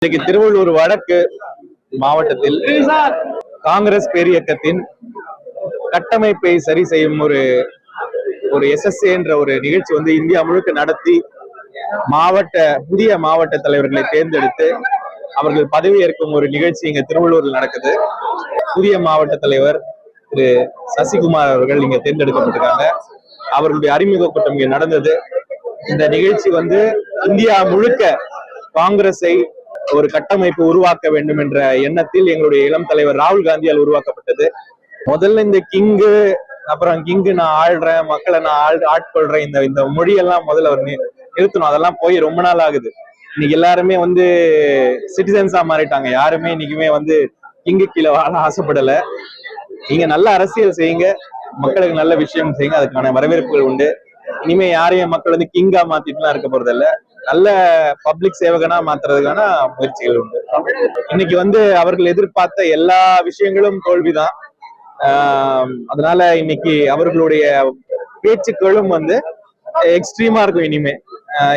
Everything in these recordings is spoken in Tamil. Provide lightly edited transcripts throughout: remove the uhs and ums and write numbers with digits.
இன்னைக்கு திருவள்ளூர் வடக்கு மாவட்டத்தில் காங்கிரஸ் பேரியக்கத்தின் கட்டமைப்பை சரி செய்யும் ஒரு SSA என்ற ஒரு நிகழ்ச்சி இந்தியா முழுக்க நடத்தி புதிய மாவட்ட தலைவர்களை தேர்ந்தெடுத்து அவர்கள் பதவியேற்கும் ஒரு நிகழ்ச்சி இங்க திருவள்ளூரில் நடக்குது. புதிய மாவட்ட தலைவர் திரு சசிகுமார் அவர்கள் இங்க தேர்ந்தெடுக்கப்பட்டிருக்காங்க. அவர்களுடைய அறிமுக கூட்டம் இங்க நடந்தது. இந்த நிகழ்ச்சி இந்தியா முழுக்க காங்கிரஸை ஒரு கட்டமைப்பு உருவாக்க வேண்டும் என்ற எண்ணத்தில் எங்களுடைய இளம் தலைவர் ராகுல் காந்தியால் உருவாக்கப்பட்டது. முதல்ல இந்த கிங்கு அப்புறம் கிங்கு நான் ஆள்றேன், மக்களை நான் ஆட்கொள்றேன், இந்த மொழியெல்லாம் முதல்ல அவர் நிறுத்தணும். அதெல்லாம் போய் ரொம்ப நாள் ஆகுது. இன்னைக்கு எல்லாருமே சிட்டிசன்ஸா மாறிட்டாங்க. யாருமே இன்னைக்குமே கிங்கு கீழே வாழ ஆசைப்படல. நீங்க நல்ல அரசியல் செய்யுங்க, மக்களுக்கு நல்ல விஷயம் செய்யுங்க, அதுக்கான வரவேற்புகள் உண்டு. இனிமே யாரையும் மக்கள் கிங்கா மாத்திட்டுலாம் இருக்க போறது இல்ல, நல்ல பப்ளிக் சேவகனா மாத்துறதுக்கான முயற்சிகள் உண்டு. இன்னைக்கு அவர்கள் எதிர்பார்த்த எல்லா விஷயங்களும் தோல்விதான். அதனால இன்னைக்கு அவர்களுடைய பேச்சுக்களும் எக்ஸ்ட்ரீமா இருக்கும் இனிமே.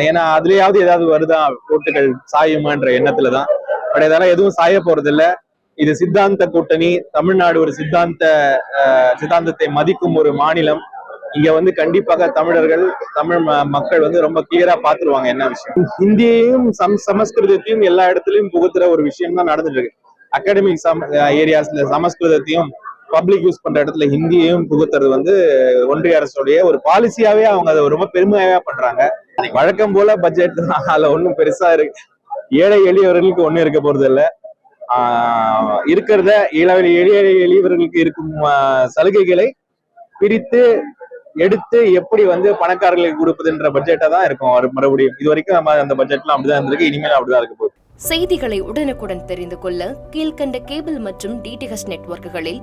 ஏன்னா அதுலயாவது ஏதாவது வருதா, ஓட்டுகள் சாயுமான்ற எண்ணத்துலதான். பட் இதெல்லாம் எதுவும் சாய போறது இல்ல. இது சித்தாந்த கூட்டணி. தமிழ்நாடு ஒரு சித்தாந்தத்தை மதிக்கும் ஒரு மாநிலம். இங்க கண்டிப்பாக தமிழர்கள், தமிழ் மக்கள் ரொம்ப கிளியரா பாத்துருவாங்க என்ன விஷயம். ஹிந்தியையும் சமஸ்கிருதத்தையும் எல்லா இடத்துலயும் புகுத்துற ஒரு விஷயம் தான் நடந்துட்டு இருக்கு. அகாடமிக் ஏரியாஸ்ல சமஸ்கிருதத்தையும், பப்ளிக் யூஸ் பண்ற இடத்துல ஹிந்தியையும் புகுத்துறது ஒன்றிய அரசுடைய ஒரு பாலிசியாவே அவங்க அதை ரொம்ப பெருமையாவே பண்றாங்க. வழக்கம் போல பட்ஜெட் அதுல ஒன்னும் பெருசா இருக்கு, ஏழை எளியவர்களுக்கு ஒண்ணும் இருக்க போறது இல்ல. இருக்கிறத ஏழை எளியவர்களுக்கு இருக்கும் சலுகைகளை பிரித்து எடுத்து எப்படி பணக்காரர்களுக்கு கொடுப்பதுன்ற பட்ஜெட்டா தான் இருக்கும் மறுபடியும். இது வரைக்கும் நம்ம அந்த பட்ஜெட்லாம் அப்படிதான் இருந்திருக்கு, இனிமேல் அப்படிதான் இருக்க போகுது. செய்திகளை உடனுக்குடன் தெரிந்து கொள்ள கீழ்கண்ட கேபிள் மற்றும் DTH நெட்வொர்க்குகளில்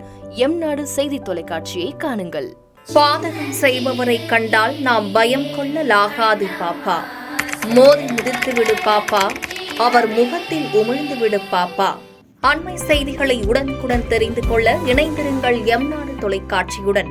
எம்நாடு செய்தி தொலைக்காட்சியை காணுங்கள். பாதகம் செய்பவரை கண்டால் நாம் பயம் கொள்ளலாகாது பாப்பா. மோதி மிதித்து விடு பாப்பா, அவர் முகத்தில் உமிழ்ந்து விடு பாப்பா. அண்மை செய்திகளை உடனுக்குடன் தெரிந்து கொள்ள இணைந்திருங்கள் எம்நாடு தொலைக்காட்சியுடன்.